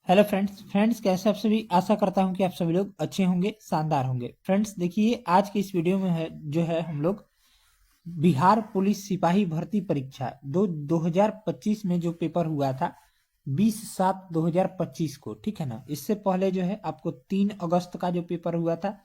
Hello friends कैसे आप सभी। आशा करता हूं कि आप सभी लोग अच्छे होंगे, शानदार होंगे। फ्रेंड्स देखिए, आज के इस वीडियो में है जो है हम लोग बिहार पुलिस सिपाही भर्ती परीक्षा 2025 में जो पेपर हुआ था 20/7/2025 को, ठीक है ना। इससे पहले जो है आपको 3 अगस्त का जो पेपर हुआ था,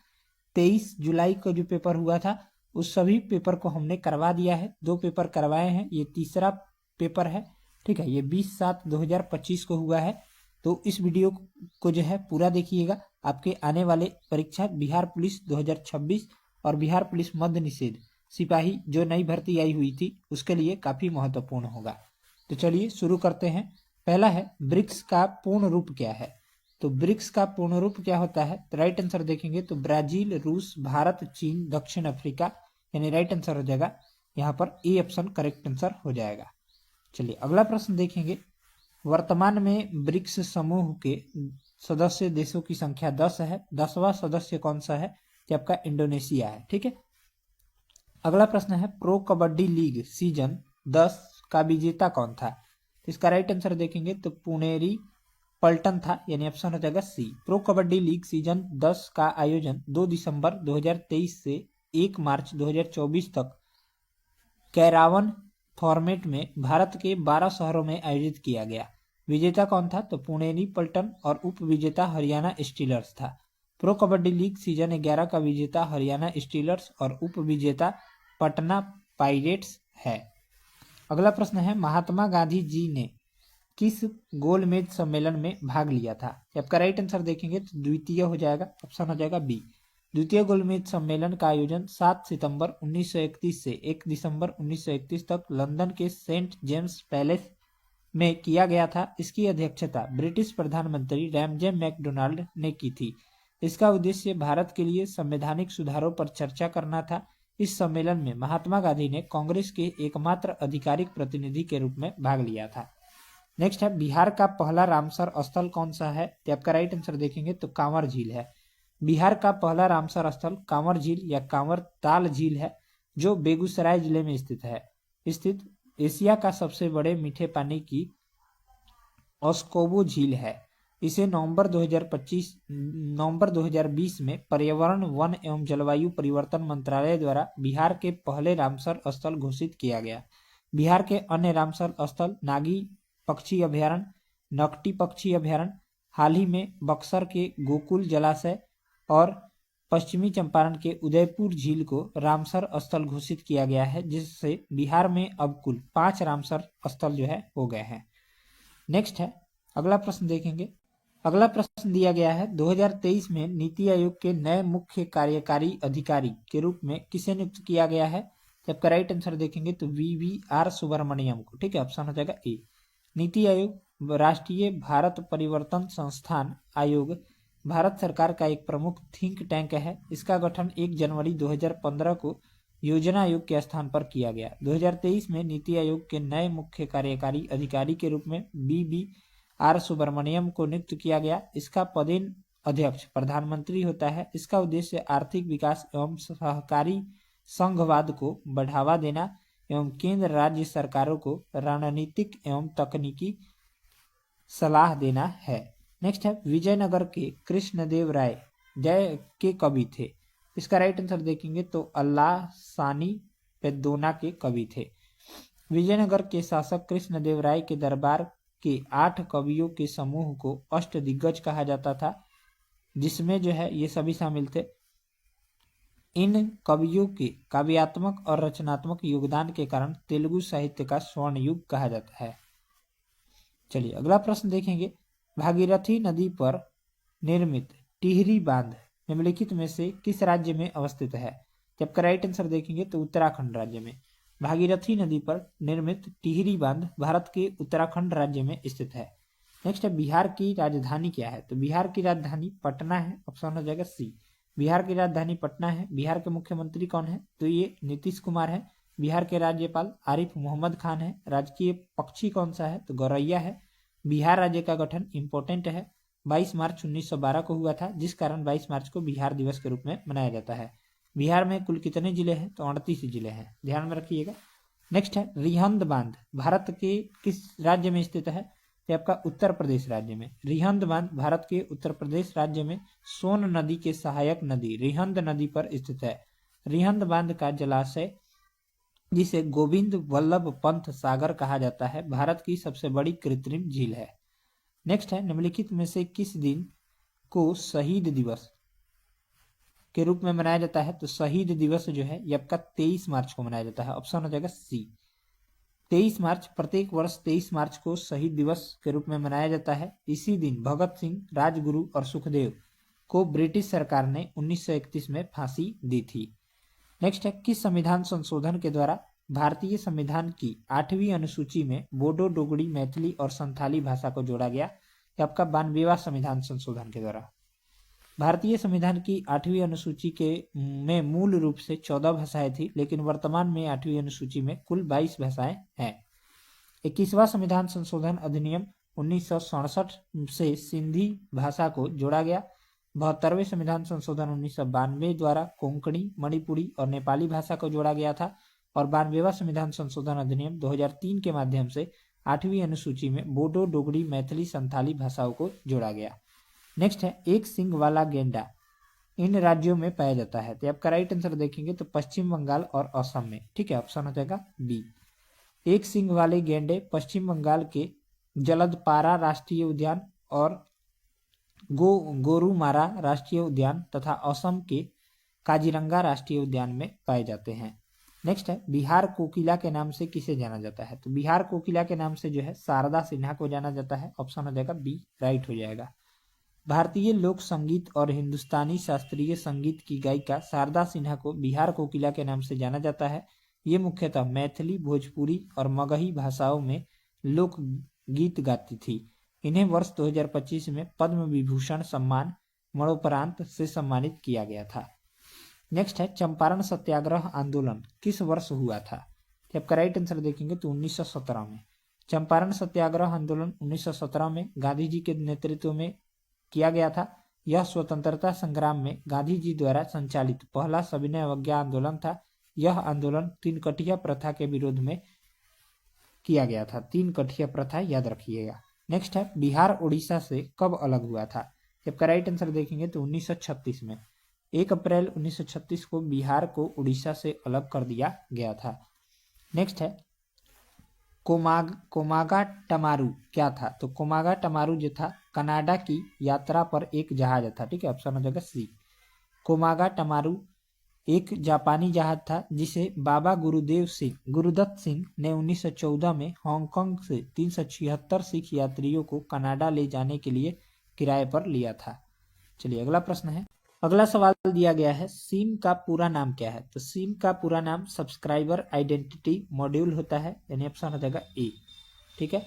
23 जुलाई को जो पेपर हुआ था, उस सभी पेपर को हमने करवा दिया है। 2 पेपर करवाए हैं, ये तीसरा पेपर है, ठीक है। ये 20/7/2025 को हुआ है। तो इस वीडियो को जो है पूरा देखिएगा। आपके आने वाले परीक्षा बिहार पुलिस 2026 और बिहार पुलिस मद्य निषेध सिपाही जो नई भर्ती आई हुई थी उसके लिए काफी महत्वपूर्ण होगा। तो चलिए शुरू करते हैं। पहला है, ब्रिक्स का पूर्ण रूप क्या है। तो ब्रिक्स का पूर्ण रूप क्या होता है, तो राइट आंसर देखेंगे तो ब्राजील, रूस, भारत, चीन, दक्षिण अफ्रीका, यानी राइट आंसर हो जाएगा यहाँ पर ए ऑप्शन करेक्ट आंसर हो जाएगा। चलिए अगला प्रश्न देखेंगे। वर्तमान में ब्रिक्स समूह के सदस्य देशों की संख्या 10 है। 10वां सदस्य कौन सा है, कि आपका इंडोनेशिया है, ठीक है। अगला प्रश्न है, प्रो कबड्डी लीग सीजन 10 का विजेता कौन था। तो इसका राइट आंसर देखेंगे तो पुनेरी पल्टन था, यानी ऑप्शन हो जाएगा सी। प्रो कबड्डी लीग सीजन 10 का आयोजन 2 दिसंबर 2023 से 1 मार्च 2024 तक कैरावन फॉर्मेट में भारत के 12 शहरों में आयोजित किया गया। विजेता कौन था, तो पुणेरी पल्टन और उप विजेता हरियाणा स्टीलर्स था। प्रो कबड्डी लीग सीजन 11 का विजेता हरियाणा स्टीलर्स और उप विजेता पटना पाइरेट्स है। अगला प्रश्न है, महात्मा गांधी जी ने किस गोलमेज सम्मेलन में भाग लिया था। आपका राइट आंसर देखेंगे तो द्वितीय हो जाएगा, ऑप्शन हो जाएगा बी। द्वितीय गोलमेज सम्मेलन का आयोजन 7 सितंबर 1931 से 1 दिसंबर 1931 तक लंदन के सेंट जेम्स पैलेस में किया गया था। इसकी अध्यक्षता ब्रिटिश प्रधानमंत्री रैमजे मैकडोनाल्ड ने की थी। इसका उद्देश्य भारत के लिए संवैधानिक सुधारों पर चर्चा करना था। इस सम्मेलन में महात्मा गांधी ने कांग्रेस के एकमात्र आधिकारिक प्रतिनिधि के रूप में भाग लिया था। नेक्स्ट है, बिहार का पहला रामसर स्थल कौन सा है। तो आपका राइट आंसर देखेंगे तो कांवर झील है। बिहार का पहला रामसर स्थल कांवर झील या कांवर ताल झील है, जो बेगूसराय जिले में स्थित एशिया का सबसे बड़े मीठे पानी की ओस्कोबो झील है। इसे नवंबर 2020 में पर्यावरण, वन एवं जलवायु परिवर्तन मंत्रालय द्वारा बिहार के पहले रामसर स्थल घोषित किया गया। बिहार के अन्य रामसर स्थल नागी पक्षी अभ्यारण्य, नकटी पक्षी अभ्यारण्य, हाल ही में बक्सर के गोकुल जलाशय और पश्चिमी चंपारण के उदयपुर झील को रामसर स्थल घोषित किया गया है, जिससे बिहार में अब कुल 5 रामसर स्थल जो है हो गए हैं। नेक्स्ट है, अगला प्रश्न देखेंगे। अगला प्रश्न दिया गया है, 2023 में नीति आयोग के नए मुख्य कार्यकारी अधिकारी के रूप में किसे नियुक्त किया गया है। जबकि राइट आंसर देखेंगे तो VVR सुब्रमण्यम को, ठीक है। ऑप्शन हो जाएगा ए। नीति आयोग राष्ट्रीय भारत परिवर्तन संस्थान आयोग भारत सरकार का एक प्रमुख थिंक टैंक है। इसका गठन 1 जनवरी 2015 को योजना आयोग के स्थान पर किया गया। 2023 में नीति आयोग के नए मुख्य कार्यकारी अधिकारी के रूप में VVR सुब्रमण्यम को नियुक्त किया गया। इसका पदेन अध्यक्ष प्रधानमंत्री होता है। इसका उद्देश्य आर्थिक विकास एवं सहकारी संघवाद को बढ़ावा देना एवं केंद्र राज्य सरकारों को रणनीतिक एवं तकनीकी सलाह देना है। नेक्स्ट है, विजयनगर के कृष्णदेव राय जय के कवि थे। इसका राइट आंसर देखेंगे तो अल्लाह सानी पेद्दोना के कवि थे। विजयनगर के शासक कृष्णदेव राय के दरबार के 8 कवियों के समूह को अष्टदिग्गज कहा जाता था, जिसमें जो है ये सभी शामिल थे। इन कवियों के काव्यात्मक और रचनात्मक योगदान के कारण तेलुगु साहित्य का स्वर्ण युग कहा जाता है। चलिए अगला प्रश्न देखेंगे। भागीरथी नदी पर निर्मित टिहरी बांध निम्नलिखित में से किस राज्य में अवस्थित है। जबकि राइट आंसर देखेंगे तो उत्तराखंड राज्य में। भागीरथी नदी पर निर्मित टिहरी बांध भारत के उत्तराखंड राज्य में स्थित है। नेक्स्ट है, बिहार की राजधानी क्या है। तो बिहार की राजधानी पटना है, ऑप्शन हो जाएगा सी। बिहार की राजधानी पटना है। बिहार के मुख्यमंत्री कौन है, तो ये नीतीश कुमार है। बिहार के राज्यपाल आरिफ मोहम्मद खान है। राजकीय पक्षी कौन सा है, तो गौरैया है। बिहार राज्य का गठन इंपॉर्टेंट है, 22 मार्च 1912 को हुआ था, जिस कारण 22 मार्च को बिहार दिवस के रूप में मनाया जाता है। बिहार में कुल कितने जिले हैं, तो 38 जिले हैं, ध्यान में रखिएगा। नेक्स्ट है, रिहंद बांध भारत के किस राज्य में स्थित है। तो आपका उत्तर प्रदेश राज्य में। रिहंद बांध भारत के उत्तर प्रदेश राज्य में सोन नदी के सहायक नदी रिहंद नदी पर स्थित है। रिहंद बांध का जलाशय, जिसे गोविंद वल्लभ पंत सागर कहा जाता है, भारत की सबसे बड़ी कृत्रिम झील है। नेक्स्ट है, निम्नलिखित में से किस दिन को शहीद दिवस के रूप में मनाया जाता है? तो शहीद दिवस जो है ये आपका 23 मार्च को मनाया जाता है। ऑप्शन हो जाएगा सी, 23 मार्च। प्रत्येक वर्ष 23 मार्च को शहीद दिवस के रूप में मनाया जाता है। इसी दिन भगत सिंह, राजगुरु और सुखदेव को ब्रिटिश सरकार ने 1931 में फांसी दी थी। नेक्स्ट है, किस संविधान संशोधन के द्वारा भारतीय संविधान की 8वीं अनुसूची में बोडो, डोगरी, मैथिली और संथाली भाषा को जोड़ा गया? आपका 92वां संविधान संशोधन के द्वारा। भारतीय संविधान की 8वीं अनुसूची के में मूल रूप से 14 भाषाएं थी, लेकिन वर्तमान में 8वीं अनुसूची में कुल 22 भाषाएं हैं। 21वां संविधान संशोधन अधिनियम 1967 से सिंधी भाषा को जोड़ा गया। 72वें संविधान संशोधन 1992 द्वारा कोंकणी, मणिपुरी और नेपाली भाषा को जोड़ा गया था। और 92वां संविधान संशोधन अधिनियम 2003 के माध्यम से 8वीं अनुसूची में बोडो, डोगरी, मैथिली, संथाली भाषाओं को जोड़ा गया। नेक्स्ट है, एक सींग वाला गेंडा इन राज्यों में पाया जाता है? तो आपका राइट आंसर देखेंगे तो पश्चिम बंगाल और असम में। ठीक है, ऑप्शन हो जाएगा बी। एक सींग वाले गेंडे पश्चिम बंगाल के जलदपारा राष्ट्रीय उद्यान और गोरुमारा राष्ट्रीय उद्यान तथा असम के काजीरंगा राष्ट्रीय उद्यान में पाए जाते हैं। नेक्स्ट है, बिहार कोकिला के नाम से किसे जाना जाता है? तो बिहार कोकिला के नाम से जो है शारदा सिन्हा को जाना जाता है। ऑप्शन हो जाएगा बी, राइट हो जाएगा। भारतीय लोक संगीत और हिंदुस्तानी शास्त्रीय संगीत की गायिका शारदा सिन्हा को बिहार कोकिला के नाम से जाना जाता है। ये मुख्यतः मैथिली, भोजपुरी और मगही भाषाओं में लोक गीत गाती थी। इन्हें वर्ष 2025 में पद्म विभूषण सम्मान मरणोपरांत से सम्मानित किया गया था। नेक्स्ट है, चंपारण सत्याग्रह आंदोलन किस वर्ष हुआ था? तो आपका राइट आंसर देखेंगे तो 1917 में। चंपारण सत्याग्रह आंदोलन 1917 में गांधी जी के नेतृत्व में किया गया था। यह स्वतंत्रता संग्राम में गांधी जी द्वारा संचालित पहला सविनय अवज्ञा आंदोलन था। यह आंदोलन 3 कठिया प्रथा के विरोध में किया गया था। 3 कठिया प्रथा याद रखिएगा। नेक्स्ट है, बिहार उड़ीसा से कब अलग हुआ था? आपका राइट आंसर देखेंगे तो 1936 में। 1 अप्रैल 1936 को बिहार को उड़ीसा से अलग कर दिया गया था। नेक्स्ट है, कोमागा टमारू क्या था? तो कोमागा टमारू जो था कनाडा की यात्रा पर एक जहाज था। ठीक है, ऑप्शन हो जाएगा सी। कोमागा टमारू एक जापानी जहाज था जिसे बाबा गुरुदत्त सिंह ने 1914 में हांगकांग से 376 सिख यात्रियों को कनाडा ले जाने के लिए किराए पर लिया था। चलिए अगला प्रश्न है। अगला सवाल दिया गया है, सिम का पूरा नाम क्या है? तो सिम का पूरा नाम सब्सक्राइबर आइडेंटिटी मॉड्यूल होता है, यानी ऑप्शन हो जाएगा ए। ठीक है,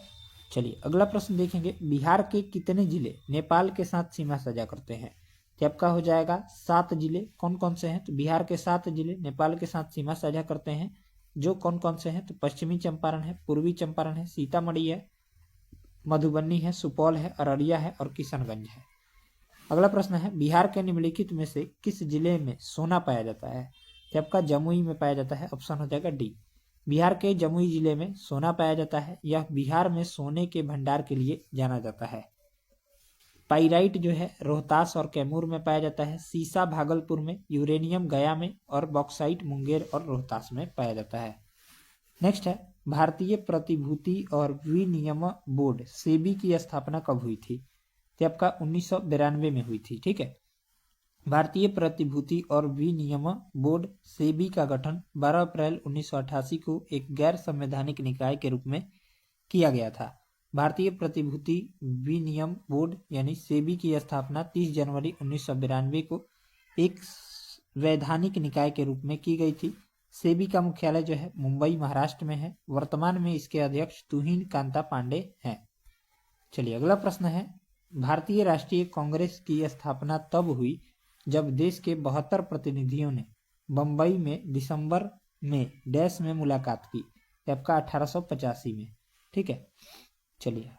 चलिए अगला प्रश्न देखेंगे। बिहार के कितने जिले नेपाल के साथ सीमा साझा करते हैं? तो आपका हो जाएगा 7 जिले। कौन कौन से हैं? तो बिहार के 7 जिले नेपाल के साथ सीमा साझा करते हैं। जो कौन कौन से हैं? तो पश्चिमी चंपारण है, पूर्वी चंपारण है, सीतामढ़ी है, मधुबनी है, सुपौल है, अररिया है और किशनगंज है। अगला प्रश्न है, बिहार के निम्नलिखित में से किस जिले में सोना पाया जाता है? तो आपका जमुई में पाया जाता है। ऑप्शन हो जाएगा डी। बिहार के जमुई जिले में सोना पाया जाता है। यह बिहार में सोने के भंडार के लिए जाना जाता है। पाइराइट जो है रोहतास और कैमूर में पाया जाता है। सीसा भागलपुर में, यूरेनियम गया में और बॉक्साइट मुंगेर और रोहतास में पाया जाता है। नेक्स्ट है, भारतीय प्रतिभूति और विनियम बोर्ड सेबी की स्थापना कब हुई थी? तो आपका 1992 में हुई थी। ठीक है, भारतीय प्रतिभूति और विनियम बोर्ड सेबी का गठन 12 अप्रैल 1988 को एक गैर संवैधानिक निकाय के रूप में किया गया था। भारतीय प्रतिभूति विनियम बोर्ड यानी सेबी की स्थापना 30 जनवरी 1992 को एक वैधानिक निकाय के रूप में की गई थी। सेबी का मुख्यालय जो है मुंबई महाराष्ट्र में है। वर्तमान में इसके अध्यक्ष तुहिन कांता पांडे हैं। चलिए अगला प्रश्न है, भारतीय राष्ट्रीय कांग्रेस की स्थापना तब हुई जब देश के 72 प्रतिनिधियों ने बंबई में दिसंबर में डैश में मुलाकात की। आपका 1885 में। ठीक है, चलिए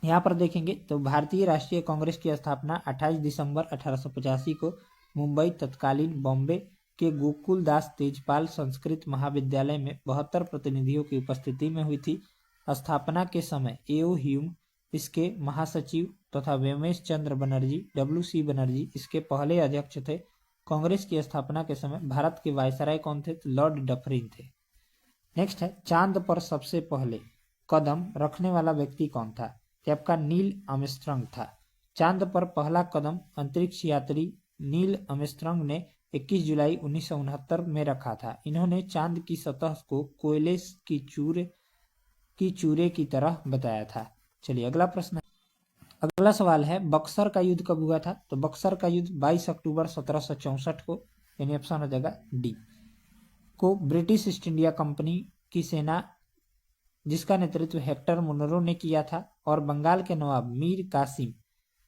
यहाँ पर देखेंगे तो भारतीय राष्ट्रीय कांग्रेस की स्थापना 28 दिसंबर 1885 को मुंबई तत्कालीन बॉम्बे के गोकुल दास तेजपाल संस्कृत महाविद्यालय में 72 प्रतिनिधियों की उपस्थिति में हुई थी। स्थापना के समय एओ ह्यूम इसके महासचिव तथा व्योमेश चंद्र बनर्जी WC बनर्जी इसके पहले अध्यक्ष थे। कांग्रेस की स्थापना के समय भारत के वायसराय कौन थे? तो लॉर्ड डफरिन थे। नेक्स्ट है, चांद पर सबसे पहले कदम रखने वाला व्यक्ति कौन था? तो आपका नील आर्मस्ट्रांग था। चांद पर पहला कदम अंतरिक्ष यात्री नील आर्मस्ट्रांग ने 21 जुलाई 1969 में रखा था। इन्होंने चांद की सतह को कोयले की चूरे की तरह बताया था। चलिए अगला प्रश्न। अगला सवाल है, बक्सर का युद्ध कब हुआ था? तो बक्सर का युद्ध 22 अक्टूबर 1764 को, यानी ऑप्शन हो जाएगा डी, को ब्रिटिश ईस्ट इंडिया कंपनी की सेना जिसका नेतृत्व हेक्टर मुनरो ने किया था और बंगाल के नवाब मीर कासिम,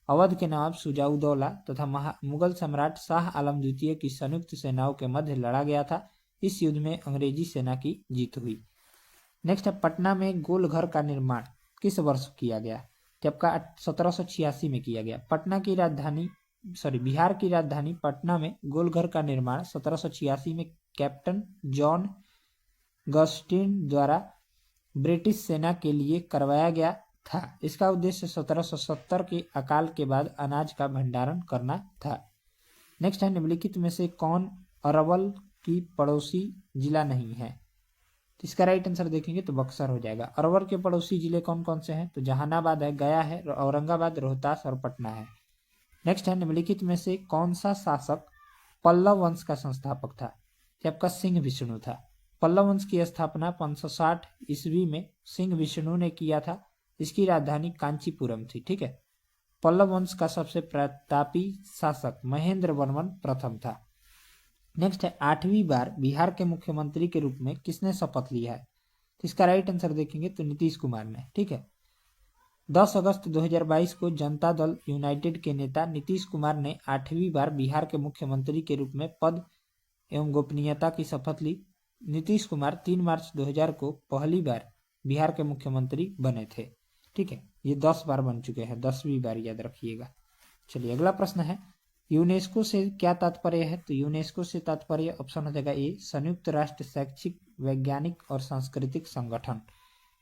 अवध के नवाब सुजाउदौला तथा मुगल सम्राट शाह आलम द्वितीय की संयुक्त सेनाओं के मध्य लड़ा गया था। इस युद्ध में अंग्रेजी सेना की जीत हुई। नेक्स्ट है, पटना में गोलघर का निर्माण किस वर्ष किया गया? जबका 1786 में किया गया। बिहार की राजधानी पटना में गोलघर का निर्माण 1786 में कैप्टन जॉन गस्टिन द्वारा ब्रिटिश सेना के लिए करवाया गया था। इसका उद्देश्य 1770 के अकाल के बाद अनाज का भंडारण करना था। नेक्स्ट है, निम्नलिखित में से कौन अरवल की पड़ोसी जिला नहीं है? तो इसका राइट आंसर देखेंगे तो बक्सर हो जाएगा। अरवल के पड़ोसी जिले कौन कौन से हैं? तो जहानाबाद है, गया है, औरंगाबाद, रोहतास और पटना है। नेक्स्ट है, निम्नलिखित में से कौन सा शासक पल्लव वंश का संस्थापक था? तो आपका सिंह विष्णु था। पल्लव वंश की स्थापना 560 ईस्वी में सिंह विष्णु ने किया था। इसकी राजधानी कांचीपुरम थी। ठीक है। पल्लव वंश का सबसे प्रतापी शासक महेंद्र वर्मन प्रथम था। नेक्स्ट है, 8वीं बार बिहार के मुख्यमंत्री के रूप में किसने शपथ लिया है? तो इसका राइट आंसर देखेंगे तो नीतीश कुमार ने। ठीक है। 10 अगस्त 2022 को जनता दल यूनाइटेड के नेता नीतीश कुमार ने 8वीं बार बिहार के मुख्यमंत्री के रूप में पद एवं गोपनीयता की शपथ ली। नीतीश कुमार 3 मार्च 2000 को पहली बार बिहार के मुख्यमंत्री बने थे। ठीक है। ये 10 बार बन चुके हैं, 10वीं बार याद रखिएगा। चलिए अगला प्रश्न है, यूनेस्को से क्या तात्पर्य है? तो यूनेस्को से तात्पर्य ऑप्शन हो जाएगा ए, संयुक्त राष्ट्र शैक्षिक वैज्ञानिक और सांस्कृतिक संगठन।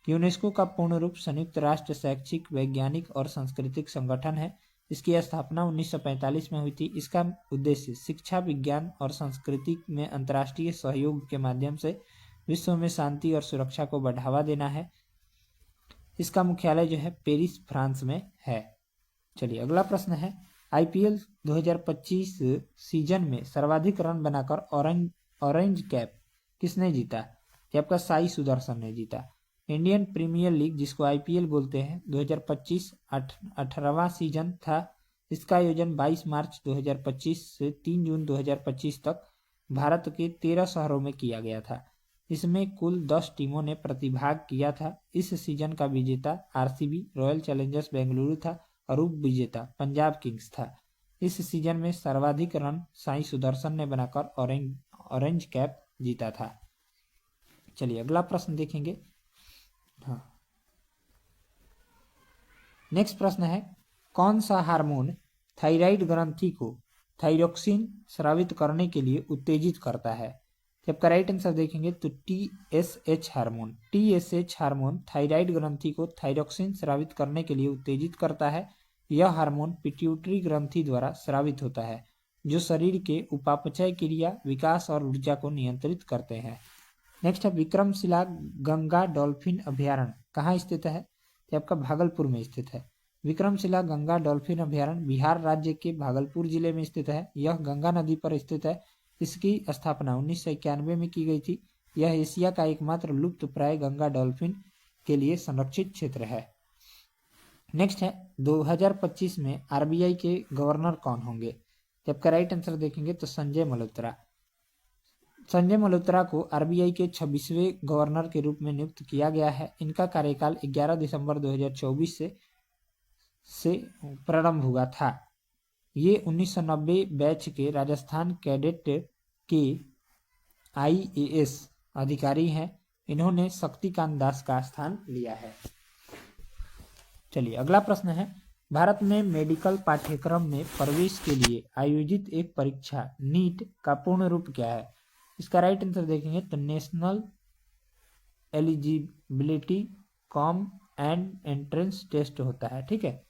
यूनेस्को का पूर्ण रूप संयुक्त राष्ट्र शैक्षिक वैज्ञानिक और सांस्कृतिक संगठन है। इसकी स्थापना 1945 में हुई थी। इसका उद्देश्य शिक्षा, विज्ञान और संस्कृति में अंतर्राष्ट्रीय सहयोग के माध्यम से विश्व में शांति और सुरक्षा को बढ़ावा देना है। इसका मुख्यालय जो है पेरिस, फ्रांस में है। चलिए अगला प्रश्न है, IPL 2025 सीजन में सर्वाधिक रन बनाकर ऑरेंज कैप किसने जीता? ये आपका साई सुदर्शन ने जीता। इंडियन प्रीमियर लीग जिसको IPL बोलते हैं 2025 18वां सीजन था। इसका आयोजन 22 मार्च 2025 से 3 जून 2025 तक भारत के 13 शहरों में किया गया था। इसमें कुल 10 टीमों ने प्रतिभाग किया था। इस सीजन का विजेता RCB रॉयल चैलेंजर्स बेंगलुरु था और उप विजेता पंजाब किंग्स था। इस सीजन में सर्वाधिक रन साई सुदर्शन ने बनाकर ऑरेंज कैप जीता था। चलिए अगला प्रश्न देखेंगे। हाँ, नेक्स्ट प्रश्न है, कौन सा हार्मोन थायराइड ग्रंथि को थायरोक्सिन स्रावित करने के लिए उत्तेजित करता है? जब का राइट आंसर देखेंगे तो TSH hormone. TSH hormone thyroid ग्रंथि को थायरोक्सिन स्रावित करने के लिए उत्तेजित करता है। यह हार्मोन पिट्यूटरी ग्रंथि द्वारा स्रावित होता है, जो शरीर के उपापचय क्रिया, विकास और ऊर्जा को नियंत्रित करते हैं। नेक्स्ट है, विक्रमशिला गंगा डॉल्फिन अभयारण्य कहाँ स्थित है? तो आपका भागलपुर में स्थित है। विक्रमशिला गंगा डॉल्फिन अभयारण्य बिहार राज्य के भागलपुर जिले में स्थित है। यह गंगा नदी पर स्थित है। इसकी स्थापना 1991 में की गई थी। यह एशिया का एकमात्र लुप्त प्राय गंगा डॉल्फिन के लिए संरक्षित क्षेत्र है। नेक्स्ट है, 2025 में RBI के गवर्नर कौन होंगे? जबकि राइट आंसर देखेंगे तो संजय मल्होत्रा। संजय मल्होत्रा को RBI के 26वें गवर्नर के रूप में नियुक्त किया गया है। इनका कार्यकाल 11 दिसंबर 2024 से प्रारंभ हुआ था। ये 1990 बैच के राजस्थान कैडेट के IAS अधिकारी हैं। इन्होंने शक्तिकांत दास का स्थान लिया है। चलिए अगला प्रश्न है, भारत में मेडिकल पाठ्यक्रम में प्रवेश के लिए आयोजित एक परीक्षा नीट का पूर्ण रूप क्या है? इसका राइट आंसर देखेंगे तो national eligibility cum and entrance test होता है। ठीक है,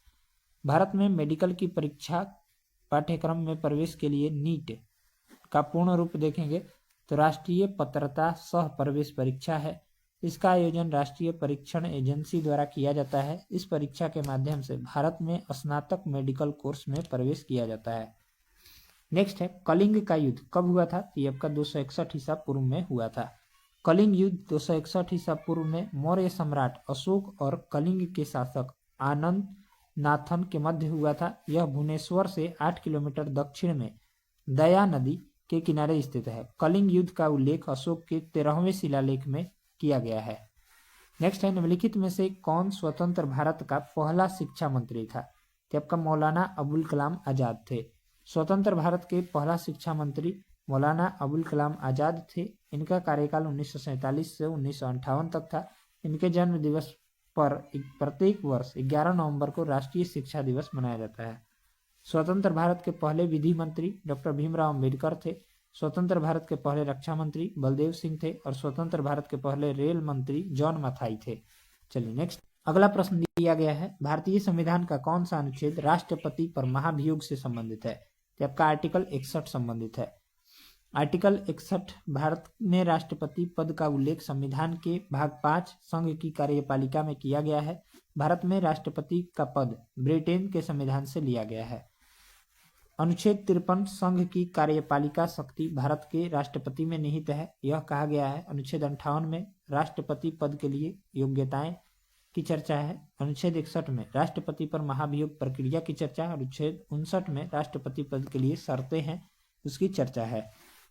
भारत में मेडिकल की परीक्षा पाठ्यक्रम में प्रवेश के लिए नीट का पूर्ण रूप देखेंगे तो राष्ट्रीय पात्रता सह प्रवेश परीक्षा है। इसका आयोजन राष्ट्रीय परीक्षण एजेंसी द्वारा किया जाता है। इस परीक्षा के माध्यम से भारत में स्नातक मेडिकल कोर्स में प्रवेश किया जाता है। नेक्स्ट है कलिंग का युद्ध कब हुआ था? ये आपका 261 ईसा पूर्व में हुआ था। कलिंग युद्ध 261 ईसा पूर्व में मौर्य सम्राट अशोक और कलिंग के शासक आनंद नाथन के मध्य हुआ था। यह भुवनेश्वर से 8 किलोमीटर दक्षिण में दया नदी के किनारे स्थित है। कलिंग युद्ध का उल्लेख अशोक के 13वें शिलालेख में किया गया है। नेक्स्ट है निम्नलिखित में से कौन स्वतंत्र भारत का पहला शिक्षा मंत्री था? तो आपका मौलाना अबुल कलाम आजाद थे। स्वतंत्र भारत के पहला शिक्षा मंत्री मौलाना अबुल कलाम आजाद थे। इनका कार्यकाल 1947 से 1958 तक था। इनके जन्म दिवस पर प्रत्येक वर्ष 11 नवंबर को राष्ट्रीय शिक्षा दिवस मनाया जाता है। स्वतंत्र भारत के पहले विधि मंत्री डॉक्टर भीमराव अम्बेडकर थे। स्वतंत्र भारत के पहले रक्षा मंत्री बलदेव सिंह थे और स्वतंत्र भारत के पहले रेल मंत्री जॉन मथाई थे। चलिए नेक्स्ट अगला प्रश्न दिया गया है, भारतीय संविधान का कौन सा अनुच्छेद राष्ट्रपति पर महाभियोग से संबंधित है? तो आपका आर्टिकल 61 संबंधित है। आर्टिकल 61 भारत में राष्ट्रपति पद का उल्लेख संविधान के भाग 5 संघ की कार्यपालिका में किया गया है। भारत में राष्ट्रपति का पद ब्रिटेन के संविधान से लिया गया है। अनुच्छेद 53 संघ की कार्यपालिका शक्ति भारत के राष्ट्रपति में निहित है। यह कहा गया है। अनुच्छेद 58 में राष्ट्रपति पद के लिए योग्यताएं की चर्चा है। अनुच्छेद 61 में राष्ट्रपति पर महाभियोग प्रक्रिया की चर्चा। अनुच्छेद 59 में राष्ट्रपति पद के लिए शर्तें हैं उसकी चर्चा है।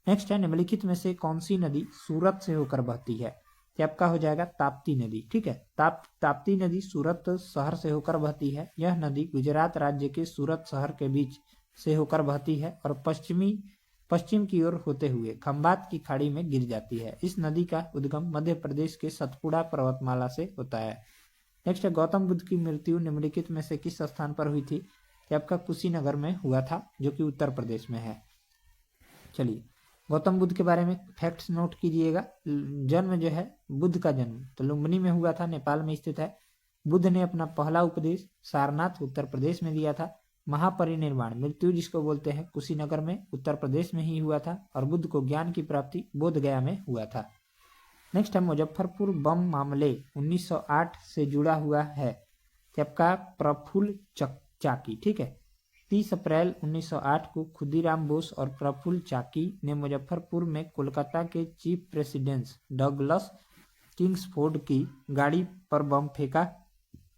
नेक्स्ट है निम्नलिखित में से कौन सी नदी सूरत से होकर बहती है? तो आपका हो जाएगा ताप्ती नदी। ठीक है, ताप्ती नदी सूरत शहर से होकर बहती है। यह नदी गुजरात राज्य के सूरत शहर के बीच से होकर बहती है और पश्चिम की ओर होते हुए खंबात की खाड़ी में गिर जाती है। इस नदी का उद्गम मध्य प्रदेश के सतपुड़ा पर्वतमाला से होता है। नेक्स्ट है गौतम बुद्ध की मृत्यु निम्नलिखित में से किस स्थान पर हुई थी? तो आपका कुशीनगर में हुआ था जो कि उत्तर प्रदेश में है। चलिए गौतम बुद्ध के बारे में फैक्ट्स नोट कीजिएगा। जन्म जो है बुद्ध का जन्म तो लुम्बिनी में हुआ था, नेपाल में स्थित है। बुद्ध ने अपना पहला उपदेश सारनाथ उत्तर प्रदेश में दिया था। महापरिनिर्वाण मृत्यु जिसको बोलते हैं कुशीनगर में उत्तर प्रदेश में ही हुआ था और बुद्ध को ज्ञान की प्राप्ति बोधगया में हुआ था। नेक्स्ट है मुजफ्फरपुर बम मामले 1908 से जुड़ा हुआ है। आपका प्रफुल्ल चाकी। ठीक है, 30 अप्रैल 1908 को खुदीराम बोस और प्रफुल्ल चाकी ने मुजफ्फरपुर में कोलकाता के चीफ प्रेसिडेंट डगलस किंग्सफोर्ड की गाड़ी पर बम फेंका।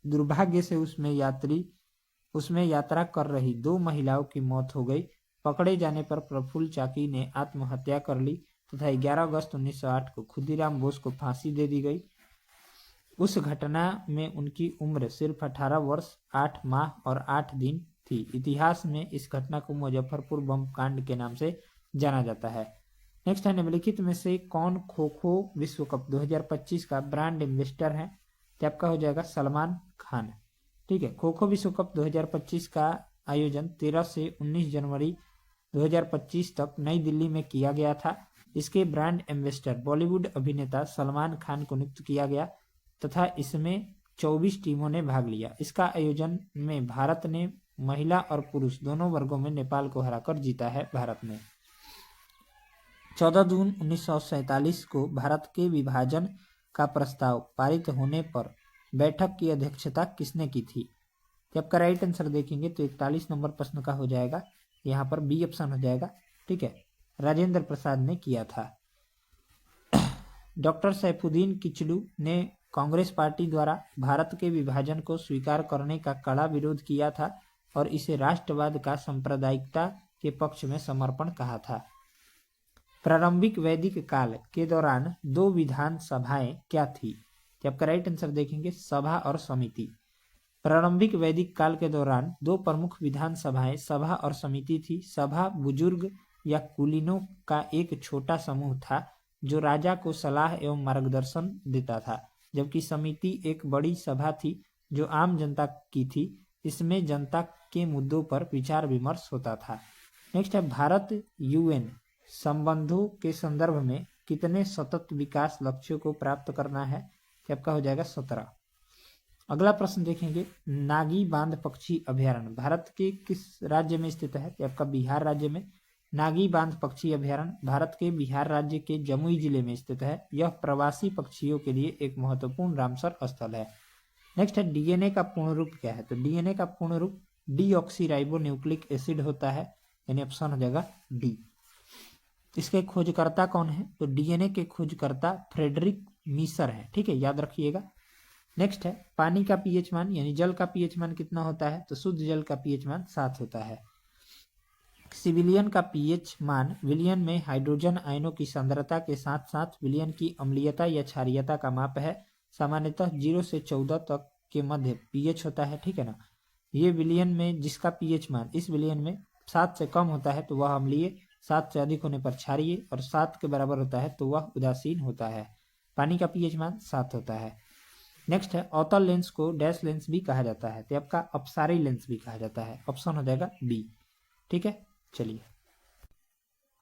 दुर्भाग्य से उसमें यात्रा कर रही 2 महिलाओं की मौत हो गई। पकड़े जाने पर प्रफुल्ल चाकी ने आत्महत्या कर ली तथा 11 अगस्त 1908 को खुदीराम बोस को फांसी दे दी गई। उस घटना में उनकी उम्र सिर्फ 18 वर्ष 8 माह और 8 दिन थी। इतिहास में इस घटना को मुजफ्फरपुर बम कांड के नाम से जाना जाता है। नेक्स्ट है निम्नलिखित में से कौन खो खो विश्व कप 2025 का ब्रांड एम्बेसडर है? तो आपका हो जाएगा सलमान खान। ठीक है, खो खो विश्व कप 2025 का आयोजन 13 से 19 जनवरी 2025 तक नई दिल्ली में किया गया था। इसके ब्रांड एम्बेसडर बॉलीवुड अभिनेता सलमान खान को नियुक्त किया गया तथा इसमें 24 टीमों ने भाग लिया। इसका आयोजन में भारत ने महिला और पुरुष दोनों वर्गों में नेपाल को हराकर जीता है। भारत ने 14 जून 1947 को भारत के विभाजन का प्रस्ताव पारित होने पर बैठक की अध्यक्षता किसने की थी? तो आपका राइट आंसर देखेंगे तो 41 नंबर प्रश्न का हो जाएगा, यहाँ पर बी ऑप्शन हो जाएगा। ठीक है, राजेंद्र प्रसाद ने किया था। डॉक्टर सैफुद्दीन किचलू ने कांग्रेस पार्टी द्वारा भारत के विभाजन को स्वीकार करने का कड़ा विरोध किया था और इसे राष्ट्रवाद का सांप्रदायिकता के पक्ष में समर्पण कहा था। प्रारंभिक वैदिक काल के दौरान 2 विधान सभाएं क्या थी? तो आपका राइट आंसर देखेंगे सभा और समिति। प्रारंभिक वैदिक काल के दौरान 2 प्रमुख विधान सभाएं सभा और समिति थी। सभा बुजुर्ग या कुलीनों का एक छोटा समूह था जो राजा को सलाह एवं मार्गदर्शन देता था, जबकि समिति एक बड़ी सभा थी जो आम जनता की थी। इसमें जनता के मुद्दों पर विचार विमर्श होता था। नेक्स्ट है भारत यूएन संबंधों के संदर्भ में कितने सतत विकास लक्ष्यों को प्राप्त करना है? आपका हो जाएगा 17। अगला प्रश्न देखेंगे, नागी बांध पक्षी अभयारण्य भारत के किस राज्य में स्थित है? तो आपका बिहार राज्य में। नागी बांध पक्षी अभयारण्य भारत के बिहार राज्य के जमुई जिले में स्थित है। यह प्रवासी पक्षियों के लिए एक महत्वपूर्ण रामसर स्थल है। नेक्स्ट है, डीएनए का पूर्ण रूप क्या है? तो डीएनए का पूर्ण रूप डीऑक्सीराइबो न्यूक्लिक एसिड होता है, यानी ऑप्शन हो जाएगा डी। इसके खोजकर्ता कौन है? तो डीएनए के खोजकर्ता फ्रेडरिक मीसर है, ठीक है, याद रखिएगा। नेक्स्ट है, पानी का पीएच मान यानी जल का पीएच मान कितना होता है? तो शुद्ध जल का पीएच मान 7 होता है। सिविलियन का पीएच मान विलियन में हाइड्रोजन आयनों की सांद्रता के साथ साथ विलियन की अम्लीयता या क्षारीयता का माप है। सामान्यतः 0 से 14 तक के मध्य पीएच होता है, ठीक है ना। ये विलियन में जिसका पीएच मान इस विलियन में 7 से कम होता है तो वह अम्लीय, 7 से अधिक होने पर क्षारीय और 7 के बराबर होता है तो वह उदासीन होता है। पानी का पीएच मान 7 होता है। नेक्स्ट है, अवतल लेंस को डैश लेंस भी कहा जाता है, तो आपका अपसारी लेंस भी कहा जाता है, ऑप्शन हो जाएगा बी, ठीक है। चलिए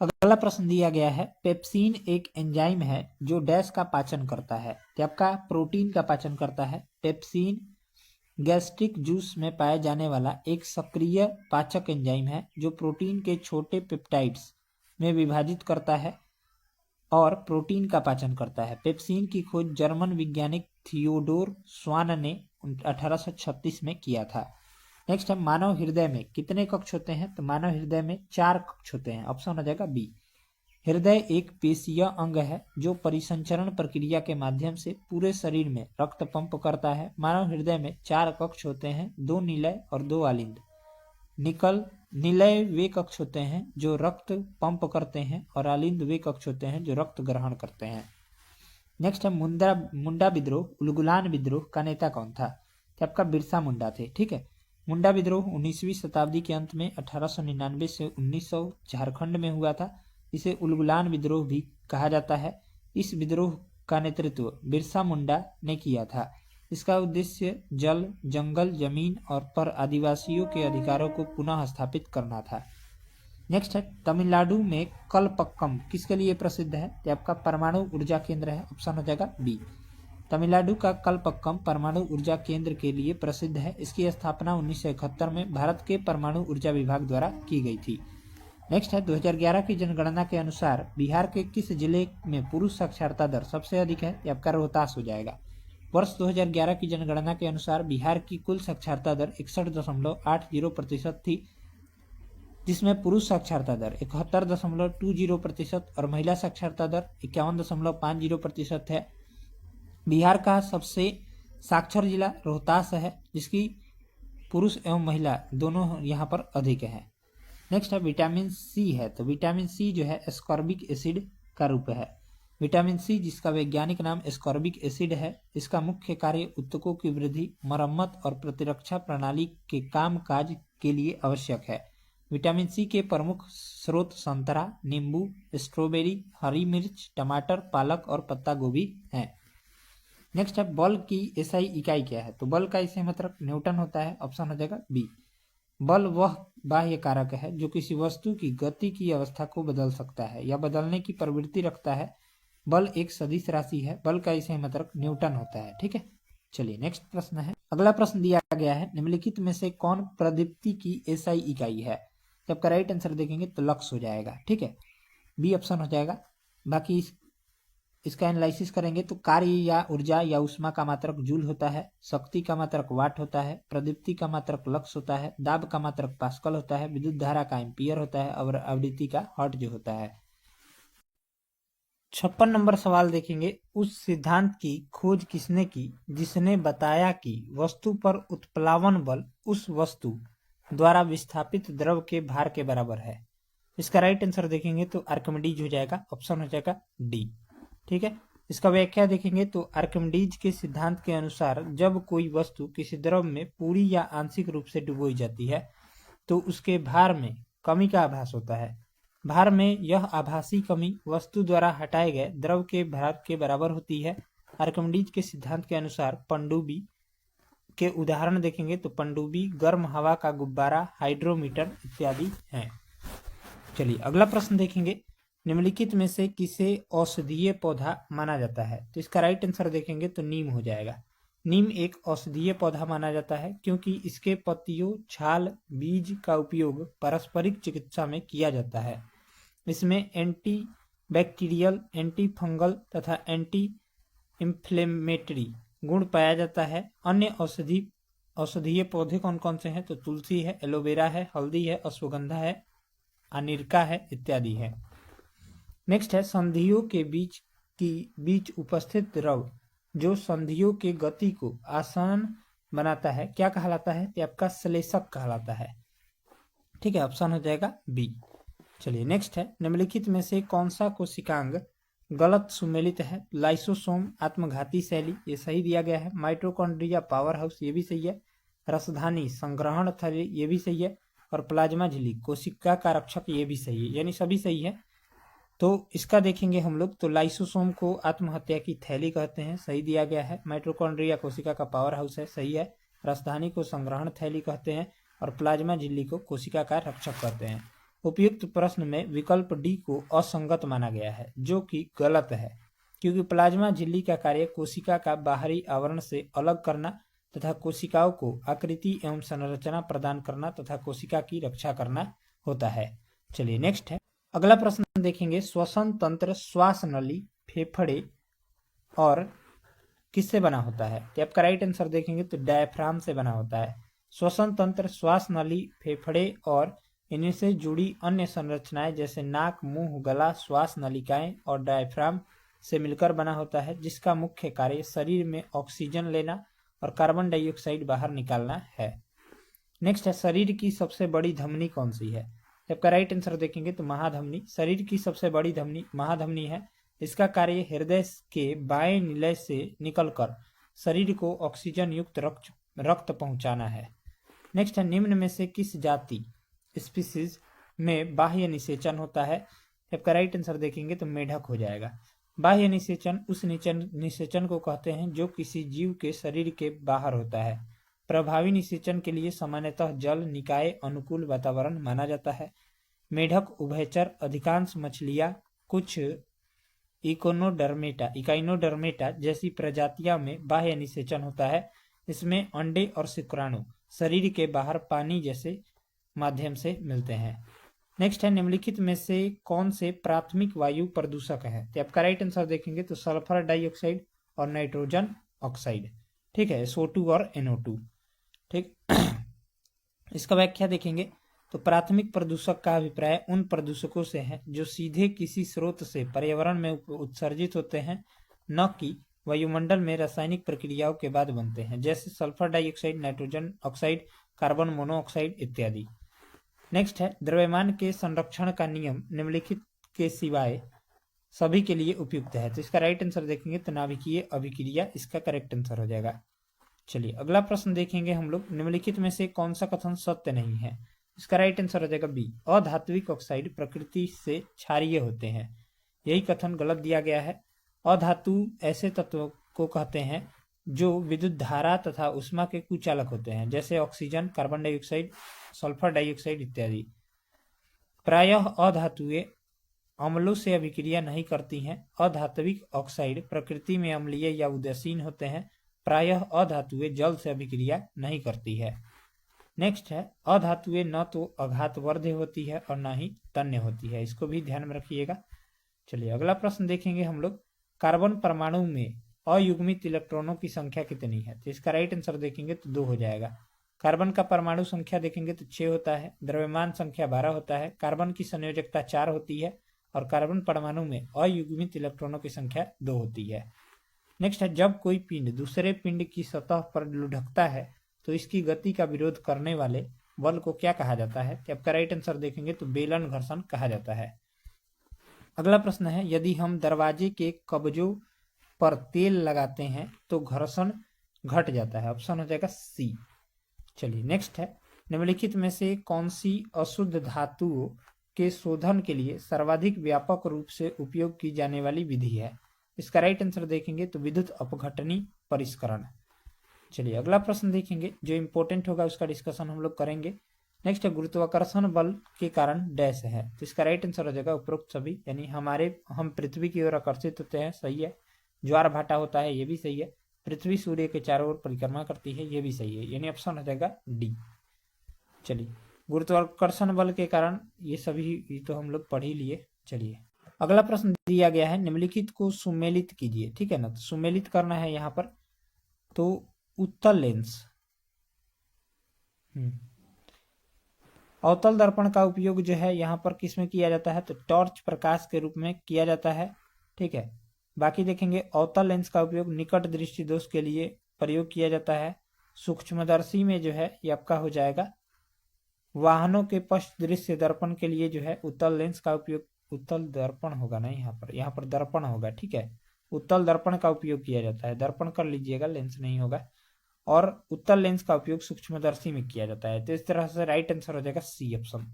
अगला प्रश्न दिया गया है, पेप्सिन एक एंजाइम है जो डैश का पाचन करता है, तो आपका प्रोटीन का पाचन करता है। पेप्सिन गैस्ट्रिक जूस में पाए जाने वाला एक सक्रिय पाचक एंजाइम है जो प्रोटीन के छोटे पेप्टाइड्स में विभाजित करता है और प्रोटीन का पाचन करता है। पेप्सिन की खोज जर्मन वैज्ञानिक थियोडोर स्वान ने 1836 में किया था। नेक्स्ट है, मानव हृदय में कितने कक्ष होते हैं? तो मानव हृदय में 4 कक्ष होते हैं, ऑप्शन हो जाएगा बी। हृदय एक पेशीय अंग है जो परिसंचरण प्रक्रिया के माध्यम से पूरे शरीर में रक्त पंप करता है। मानव हृदय में 4 कक्ष होते हैं, 2 निलय और 2 आलिंद। निलय वे कक्ष होते हैं जो रक्त पंप करते हैं और आलिंद वे कक्ष होते हैं जो रक्त ग्रहण करते हैं। नेक्स्ट है, मुंडा विद्रोह उलगुलान विद्रोह का नेता कौन था? तो आपका बिरसा मुंडा थे, ठीक है। मुंडा विद्रोह 19वीं शताब्दी के अंत में 1899 से 1900 झारखंड में हुआ था। इसे उलगुलान विद्रोह भी कहा जाता है। इस विद्रोह का नेतृत्व बिरसा मुंडा ने किया था। इसका उद्देश्य जल, जंगल, जमीन और पर आदिवासियों के अधिकारों को पुनः स्थापित करना था। नेक्स्ट है, तमिलनाडु में कलपक्कम किसके लिए प्रसिद्ध है? तो आपका परमाणु ऊर्जा केंद्र है, ऑप्शन हो जाएगा बी। तमिलनाडु का कलपक्कम परमाणु ऊर्जा केंद्र के लिए प्रसिद्ध है। इसकी स्थापना 1971 में भारत के परमाणु ऊर्जा विभाग द्वारा की गई थी। नेक्स्ट है, 2011 की जनगणना के अनुसार बिहार के किस जिले में पुरुष साक्षरता दर सबसे अधिक है? आपका रोहतास हो जाएगा। वर्ष 2011 की जनगणना के अनुसार बिहार की कुल साक्षरता दर 61.80% थी, जिसमें पुरुष साक्षरता दर 71.20% और महिला साक्षरता दर 51.50% है। बिहार का सबसे साक्षर जिला रोहतास है, जिसकी पुरुष एवं महिला दोनों यहाँ पर अधिक है। नेक्स्ट है, विटामिन सी है, तो विटामिन सी जो है एस्कॉर्बिक एसिड का रूप है। विटामिन सी जिसका वैज्ञानिक नाम एस्कॉर्बिक एसिड है, इसका मुख्य कार्य ऊतकों की वृद्धि, मरम्मत और प्रतिरक्षा प्रणाली के काम काज के लिए आवश्यक है। विटामिन सी के प्रमुख स्रोत संतरा, नींबू, स्ट्रॉबेरी, हरी मिर्च, टमाटर, पालक और पत्ता गोभी हैं। नेक्स्ट है, बल की एसआई इकाई क्या है? तो बल का एसआई मात्रक न्यूटन होता है, ऑप्शन हो जाएगा बी। बल वह बाह्य कारक है जो किसी वस्तु की गति की अवस्था को बदल सकता है या बदलने की प्रवृत्ति रखता है। बल एक सदिश राशि है। बल का एसआई मात्रक न्यूटन होता है, ठीक है। चलिए नेक्स्ट प्रश्न है, अगला प्रश्न दिया गया है, निम्नलिखित में से कौन प्रदीप्ति की एसआई इकाई है? जब का राइट आंसर देखेंगे तो लक्स हो जाएगा, ठीक है, बी ऑप्शन हो जाएगा। बाकी इसका एनालिसिस करेंगे तो कार्य या ऊर्जा या उष्मा का मात्रक जूल होता है, शक्ति का मात्रक वाट होता है, प्रदीप्ति का मात्रक लक्स होता है, दाब का मात्रक पास्कल होता है, विद्युत धारा का एम्पियर होता है और आवृत्ति का हर्ट्ज जो होता है। 56 नंबर सवाल देखेंगे, उस सिद्धांत की खोज किसने की जिसने बताया कि वस्तु पर उत्प्लावन बल उस वस्तु द्वारा विस्थापित द्रव के भार के बराबर है? इसका राइट आंसर देखेंगे तो आर्किमिडीज हो जाएगा, ऑप्शन हो जाएगा डी, ठीक है। इसका व्याख्या देखेंगे तो आर्किमिडीज के सिद्धांत के अनुसार जब कोई वस्तु किसी द्रव में पूरी या आंशिक रूप से डुबोई जाती है तो उसके भार में कमी का आभास होता है। भार में यह आभासी कमी वस्तु द्वारा हटाए गए द्रव के भार के बराबर होती है। आर्किमिडीज के सिद्धांत के अनुसार पनडुब्बी के उदाहरण देखेंगे तो पनडुब्बी, गर्म हवा का गुब्बारा, हाइड्रोमीटर इत्यादि हैं। चलिए अगला प्रश्न देखेंगे, निम्नलिखित में से किसे औषधीय पौधा माना जाता है? तो इसका राइट आंसर देखेंगे तो नीम हो जाएगा। नीम एक औषधीय पौधा माना जाता है क्योंकि इसके पत्तियों, छाल, बीज का उपयोग पारस्परिक चिकित्सा में किया जाता है। इसमें एंटी बैक्टीरियल, एंटी फंगल तथा एंटी इंफ्लेमेटरी गुण पाया जाता है। अन्य औषधीय पौधे कौन कौन से हैं? तो तुलसी है, एलोवेरा है, हल्दी है, अश्वगंधा है, अनिरका है इत्यादि है। नेक्स्ट है संधियों के बीच उपस्थित द्रव जो संधियों के गति को आसान बनाता है क्या कहलाता है? तो आपका श्लेषक कहलाता है। ठीक है, ऑप्शन हो जाएगा बी। चलिए नेक्स्ट है निम्नलिखित में से कौन सा कोशिकांग गलत सुमेलित है? लाइसोसोम आत्मघाती शैली, ये सही दिया गया है। माइटोकॉन्ड्रिया पावर हाउस, ये भी सही है। रसधानी संग्रहण थैली, ये भी सही है। और प्लाज्मा झिल्ली कोशिका का रक्षक, ये भी सही है, यानी सभी सही है। तो इसका देखेंगे हम लोग तो लाइसोसोम को आत्महत्या की थैली कहते हैं, सही दिया गया है। माइटोकॉन्ड्रिया कोशिका का पावर हाउस है, सही है। रसधानी को संग्रहण थैली कहते हैं और प्लाज्मा झिल्ली को कोशिका का रक्षक कहते हैं। उपयुक्त प्रश्न में विकल्प डी को असंगत माना गया है, जो कि गलत है, क्योंकि प्लाज्मा झिल्ली का कार्य कोशिका का बाहरी आवरण से अलग करना तथा कोशिकाओं को आकृति एवं संरचना प्रदान करना तथा कोशिका की रक्षा करना होता है। चलिए नेक्स्ट है अगला प्रश्न देखेंगे। श्वसन तंत्र श्वास नली, फेफड़े और किससे बना होता है? तो आपका राइट आंसर देखेंगे तो डायफ्राम से बना होता है। श्वसन तंत्र श्वास नली, फेफड़े और इनसे जुड़ी अन्य संरचनाएं जैसे नाक, मुंह, गला, श्वास नलिकाएं और डायफ्राम से मिलकर बना होता है, जिसका मुख्य कार्य शरीर में ऑक्सीजन लेना और कार्बन डाइऑक्साइड बाहर निकालना है। नेक्स्ट है शरीर की सबसे बड़ी धमनी कौन सी है? आपका राइट आंसर देखेंगे तो महाधमनी। शरीर की सबसे बड़ी धमनी महाधमनी है। इसका कार्य हृदय के बाएं निलय से निकलकर शरीर को ऑक्सीजन युक्त रक्त पहुंचाना है। नेक्स्ट है निम्न में से किस जाति स्पीसीज में बाह्य निषेचन होता है? आपका राइट आंसर देखेंगे तो मेढक हो जाएगा। बाह्य निषेचन उस निषेचन को कहते हैं जो किसी जीव के शरीर के बाहर होता है। प्रभावी निषेचन के लिए सामान्यतः जल निकाय अनुकूल वातावरण माना जाता है। मेढक उभयचर, अधिकांश मछलियां, कुछ इकाइनोडर्मेटा जैसी प्रजातियों में बाह्य निषेचन होता है। इसमें अंडे और शुक्राणु शरीर के बाहर पानी जैसे माध्यम से मिलते हैं। नेक्स्ट है निम्नलिखित में से कौन से प्राथमिक वायु प्रदूषक है? तो आपका राइट आंसर देखेंगे तो सल्फर डाइऑक्साइड और नाइट्रोजन ऑक्साइड। ठीक है, SO2 और NO2। ठीक इसका व्याख्या देखेंगे तो प्राथमिक प्रदूषक का अभिप्राय उन प्रदूषकों से है जो सीधे किसी स्रोत से पर्यावरण में उत्सर्जित होते हैं, न कि वायुमंडल में रासायनिक प्रक्रियाओं के बाद बनते हैं, जैसे sulphur dioxide, nitrogen oxide, carbon monoxide इत्यादि। नेक्स्ट है द्रव्यमान के संरक्षण का नियम निम्नलिखित के सिवाय सभी के लिए उपयुक्त है। तो इसका राइट आंसर देखेंगे तो नाभिकीय अभिक्रिया इसका करेक्ट आंसर हो जाएगा। चलिए अगला प्रश्न देखेंगे हम लोग। निम्नलिखित में से कौन सा कथन सत्य नहीं है? इसका राइट आंसर हो जाएगा बी। अधात्विक ऑक्साइड प्रकृति से क्षारीय होते हैं, यही कथन गलत दिया गया है। अधातु ऐसे तत्वों को कहते हैं जो विद्युत धारा तथा उष्मा के कुचालक होते हैं, जैसे oxygen, carbon dioxide, sulphur dioxide इत्यादि। प्रायः अधातुएं अम्लों से अभिक्रिया नहीं करती हैं। अधात्विक ऑक्साइड प्रकृति में अम्लीय या उदासीन होते हैं। प्रायः अधातुएं जल से अभिक्रिया नहीं करती है। नेक्स्ट है अधातुएं न तो अघातवर्ध्य होती है और न ही तन्य होती है, इसको भी ध्यान में रखिएगा। चलिए अगला प्रश्न देखेंगे हम लोग। कार्बन परमाणु में अयुग्मित इलेक्ट्रॉनों की संख्या कितनी है? तो इसका राइट आंसर देखेंगे तो 2 हो जाएगा। कार्बन का परमाणु संख्या देखेंगे तो 6 होता है। द्रव्यमान संख्या 12 होता है। कार्बन की संयोजकता 4 होती है और कार्बन परमाणु में अयुग्मित इलेक्ट्रॉनों की संख्या 2 होती है। नेक्स्ट है जब कोई पिंड दूसरे पिंड की सतह पर लुढ़कता है तो इसकी गति का विरोध करने वाले बल को क्या कहा जाता है? तो आपका राइट आंसर देखेंगे तो बेलन घर्षण कहा जाता है। अगला प्रश्न है यदि हम दरवाजे के कब्जों पर तेल लगाते हैं तो घर्षण घट जाता है। ऑप्शन हो जाएगा सी। चलिए नेक्स्ट है निम्नलिखित में से कौन सी अशुद्ध धातुओं के शोधन के लिए सर्वाधिक व्यापक रूप से उपयोग की जाने वाली विधि है? इसका राइट आंसर देखेंगे तो विद्युत अपघटनी परिष्करण। चलिए अगला प्रश्न देखेंगे, जो इंपॉर्टेंट होगा उसका डिस्कशन हम लोग करेंगे। नेक्स्ट है गुरुत्वाकर्षण बल के कारण डैश है। तो इसका राइट आंसर हो जाएगा उपरोक्त सभी, यानी हम पृथ्वी की ओर आकर्षित होते हैं, सही है। ज्वार भाटा होता है, ये भी सही है। पृथ्वी सूर्य के चारों ओर परिक्रमा करती है, ये भी सही है, यानी ऑप्शन हो जाएगा डी। चलिए, गुरुत्वाकर्षण बल के कारण ये सभी तो हम लोग पढ़ ही लिए। चलिए, अगला प्रश्न दिया गया है, निम्नलिखित को सुमेलित कीजिए। ठीक है ना, तो सुमेलित करना है यहाँ पर, तो उत्तल लेंस, अवतल दर्पण का उपयोग जो है यहाँ पर किस में किया जाता है, तो टॉर्च प्रकाश के रूप में किया जाता है। ठीक है, बाकी देखेंगे अवतल लेंस का उपयोग निकट दृष्टि दोष के लिए प्रयोग किया जाता है। सूक्ष्मदर्शी में जो है ये आपका हो जाएगा, वाहनों के पश्च दृश्य दर्पण के लिए जो है उत्तल लेंस का उपयोग, उत्तल दर्पण होगा ना यहाँ पर दर्पण होगा। ठीक है, उत्तल दर्पण का उपयोग किया जाता है, दर्पण कर लीजिएगा, लेंस नहीं होगा। और उत्तल लेंस का उपयोग सूक्ष्मदर्शी में किया जाता है। तो इस तरह से राइट आंसर हो जाएगा सी ऑप्शन।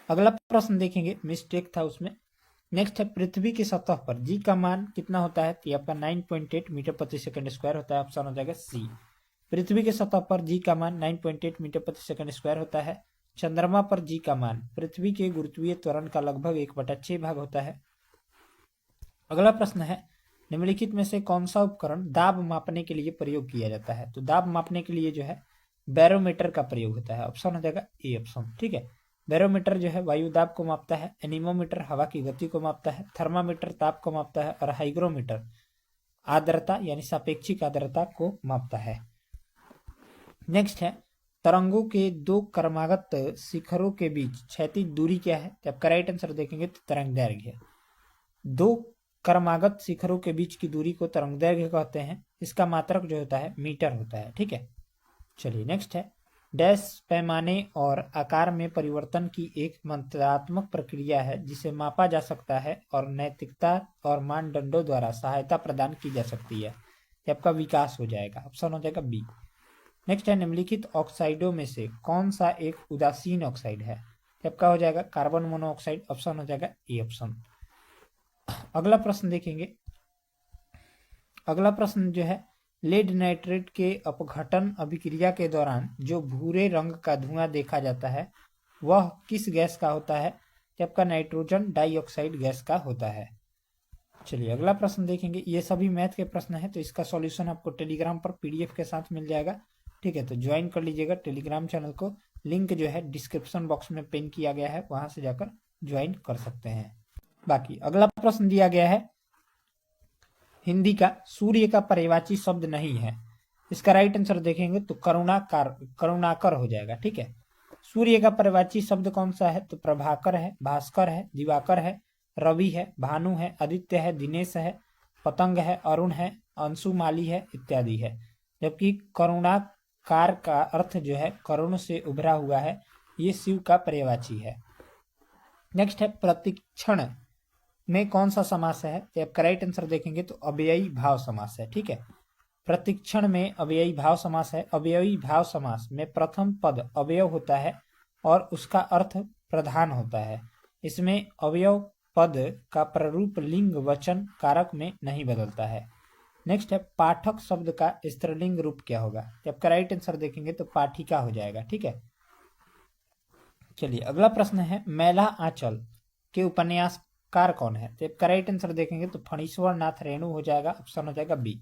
अगला प्रश्न देखेंगे, मिस्टेक था उसमें। नेक्स्ट है, पृथ्वी की सतह पर जी का मान कितना होता है, तो आपका 9.8 मीटर प्रति सेकंड स्क्वायर होता है, ऑप्शन हो जाएगा सी। पृथ्वी के सतह पर जी का मान 9.8 मीटर प्रति सेकंड स्क्वायर होता है। चंद्रमा पर जी का मान पृथ्वी के गुरुत्वीय त्वरण का लगभग 1/6 भाग होता है। अगला प्रश्न है, निम्नलिखित में से कौन सा उपकरण दाब मापने के लिए प्रयोग किया जाता है, तो दाब मापने के लिए जो है बैरोमीटर का प्रयोग होता है, ऑप्शन हो जाएगा ए ऑप्शन। ठीक है, बैरोमीटर जो है वायु दाब को मापता है, एनीमोमीटर हवा की गति को मापता है, थर्मामीटर ताप को मापता है, और हाइग्रोमीटर आर्द्रता यानी सापेक्षिक आर्द्रता को मापता है। नेक्स्ट है, तरंगों के दो क्रमागत शिखरों के बीच क्षैतिज दूरी क्या है, तो आपका राइट आंसर देखेंगे तो तरंग दैर्घ्य। दो क्रमागत शिखरों के बीच की दूरी को तरंग दैर्घ्य कहते हैं, इसका मात्रक जो होता है मीटर होता है। ठीक है, चलिए नेक्स्ट है, डैश पैमाने और आकार में परिवर्तन की एक मात्रात्मक प्रक्रिया है जिसे मापा जा सकता है और नैतिकता और मानदंडों द्वारा सहायता प्रदान की जा सकती है, ये आपका विकास हो जाएगा, ऑप्शन हो जाएगा बी। नेक्स्ट है, निम्नलिखित ऑक्साइडों में से कौन सा एक उदासीन ऑक्साइड है, आपका हो जाएगा कार्बन मोनोऑक्साइड, ऑप्शन हो जाएगा ए ऑप्शन। अगला प्रश्न देखेंगे, अगला प्रश्न जो है, लेड नाइट्रेट के अपघटन अभिक्रिया के दौरान जो भूरे रंग का धुआं देखा जाता है वह किस गैस का होता है, जबकि नाइट्रोजन डाइऑक्साइड गैस का होता है। चलिए अगला प्रश्न देखेंगे, ये सभी मैथ के प्रश्न है, तो इसका सॉल्यूशन आपको टेलीग्राम पर पीडीएफ के साथ मिल जाएगा। ठीक है, तो ज्वाइन कर लीजिएगा टेलीग्राम चैनल को, लिंक जो है डिस्क्रिप्शन बॉक्स में पिन किया गया है, वहां से जाकर ज्वाइन कर सकते हैं। बाकी अगला प्रश्न दिया गया है, हिंदी का सूर्य का पर्यायवाची शब्द नहीं है, इसका राइट आंसर देखेंगे तो करुणाकर हो जाएगा। ठीक है, सूर्य का पर्यायवाची शब्द कौन सा है, तो प्रभाकर है, भास्कर है, दिवाकर है, रवि है, भानु है, आदित्य है, दिनेश है, पतंग है, अरुण है, अंशुमाली है, इत्यादि है। जबकि करुणाकार का अर्थ जो है करुण से उभरा हुआ है, ये शिव का पर्यायवाची है। नेक्स्ट है, प्रतिक्षण में कौन सा समास है, तो आप राइट आंसर देखेंगे तो अव्ययी भाव समास है। ठीक है, प्रतिक्षण में अव्ययी भाव समास है। अव्ययी भाव समास में प्रथम पद अवयव होता है और उसका अर्थ प्रधान होता है। इसमें अवयव पद का प्ररूप लिंग वचन कारक में नहीं बदलता है। नेक्स्ट है, पाठक शब्द का स्त्रीलिंग रूप क्या होगा, तो आपका राइट आंसर देखेंगे तो पाठिका हो जाएगा। ठीक है, चलिए अगला प्रश्न है, मैला आंचल के उपन्यासकार कौन है, तो राइट आंसर देखेंगे तो फणीश्वर नाथ रेणु हो जाएगा, ऑप्शन हो जाएगा बी।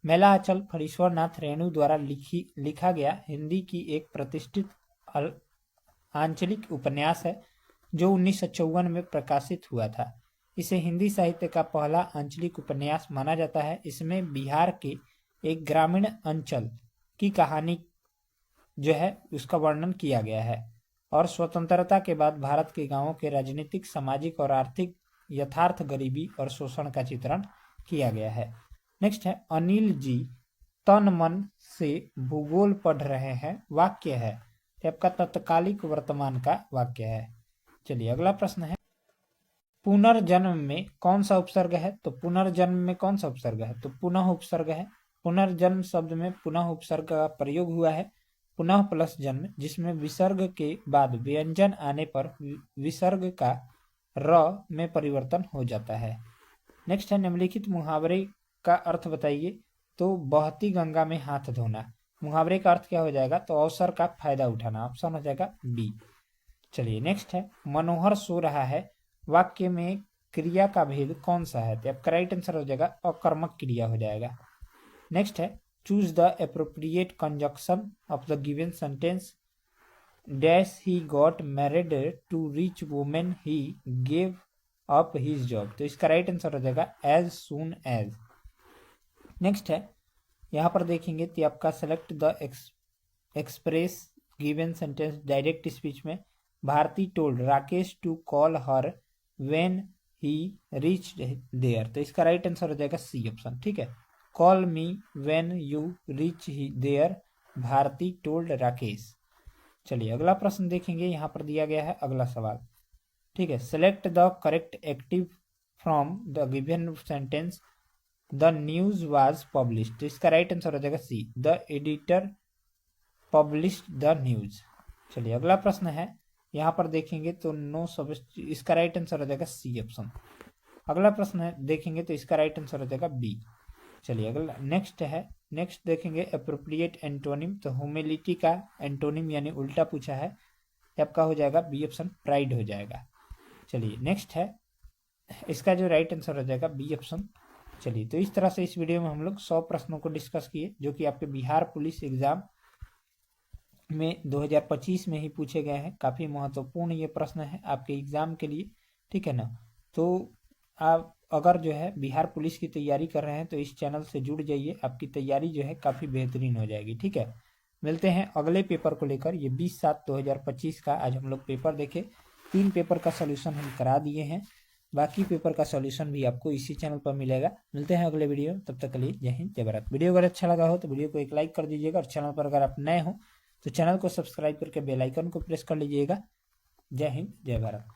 मैला आंचल फणीश्वर नाथ रेणु द्वारा लिखा गया हिंदी की एक प्रतिष्ठित आंचलिक उपन्यास है जो 1954 में प्रकाशित हुआ था। इसे हिंदी साहित्य का पहला आंचलिक उपन्यास माना जाता है। इसमें बिहार के एक ग्रामीण अंचल की कहानी जो है उसका वर्णन किया गया है और स्वतंत्रता के बाद भारत के गांवों के राजनीतिक, सामाजिक और आर्थिक यथार्थ गरीबी और शोषण का चित्रण किया गया है। नेक्स्ट है, अनिल जी तन मन से भूगोल पढ़ रहे हैं वाक्य है, आपका तत्कालिक वर्तमान का वाक्य है। चलिए अगला प्रश्न है, पुनर्जन्म में कौन सा उपसर्ग है, तो पुनर्जन्म में कौन सा उपसर्ग है, तो पुनः उपसर्ग है। पुनर्जन्म शब्द में पुनः उपसर्ग का प्रयोग हुआ है। पुनः प्लस जन्म, जिसमें विसर्ग के बाद व्यंजन आने पर विसर्ग का र में परिवर्तन हो जाता है। नेक्स्ट है, निम्नलिखित मुहावरे का अर्थ बताइए, तो बहती गंगा में हाथ धोना। मुहावरे का अर्थ क्या हो जाएगा, तो अवसर का फायदा उठाना, ऑप्शन हो जाएगा बी। चलिए नेक्स्ट है, मनोहर सो रहा है वाक्य में क्रिया का भेद कौन सा है, तो आपका राइट आंसर हो जाएगा अकर्मक क्रिया हो जाएगा। नेक्स्ट है choose the appropriate conjunction of the given sentence. Dash he got married to rich women he gave up his job. तो इसका राइट आंसर हो जाएगा एज सून एज। नेक्स्ट है यहाँ पर देखेंगे तो आपका select the express given sentence direct speech में Bharti told Rakesh to call her when he reached there. तो इसका राइट आंसर हो जाएगा सी ऑप्शन। ठीक है, call me when you reach there Bharti told Rakesh. चलिए अगला प्रश्न देखेंगे, यहाँ पर दिया गया है अगला सवाल। ठीक है, select the correct active from the given sentence the news was published. तो इसका राइट आंसर हो जाएगा C, the editor published the news. चलिए अगला प्रश्न है, यहाँ पर देखेंगे तो नो सब्स्टिट्यूट, इसका राइट आंसर हो जाएगा सी ऑप्शन। अगला प्रश्न है देखेंगे तो इसका राइट आंसर हो जाएगा बी। चलिए अगला नेक्स्ट है, नेक्स्ट देखेंगे अप्रोप्रिएट एंटोनिम। तो ह्यूमिलिटी का एंटोनिम यानी उल्टा पूछा है, आपका हो जाएगा बी ऑप्शन, प्राइड हो जाएगा। चलिए नेक्स्ट है, इसका जो राइट आंसर हो जाएगा बी ऑप्शन। चलिए तो इस तरह से इस वीडियो में हम लोग 100 प्रश्नों को डिस्कस किए जो कि आपके बिहार पुलिस एग्जाम में 2025 में ही पूछे गए हैं। काफ़ी महत्वपूर्ण ये प्रश्न है आपके एग्जाम के लिए, ठीक है ना। तो आप अगर जो है बिहार पुलिस की तैयारी कर रहे हैं तो इस चैनल से जुड़ जाइए, आपकी तैयारी जो है काफ़ी बेहतरीन हो जाएगी। ठीक है, मिलते हैं अगले पेपर को लेकर। ये 20/7/2025 का आज हम लोग पेपर देखे, 3 पेपर का सोल्यूशन हम करा दिए हैं, बाकी पेपर का सॉल्यूशन भी आपको इसी चैनल पर मिलेगा। मिलते हैं अगले वीडियो, तब तक के लिए जय हिंद जय भारत। वीडियो अगर अच्छा लगा हो तो वीडियो को एक लाइक कर दीजिएगा, और चैनल पर अगर आप नए हो तो चैनल को सब्सक्राइब करके बेल आइकन को प्रेस कर लीजिएगा। जय हिंद जय भारत।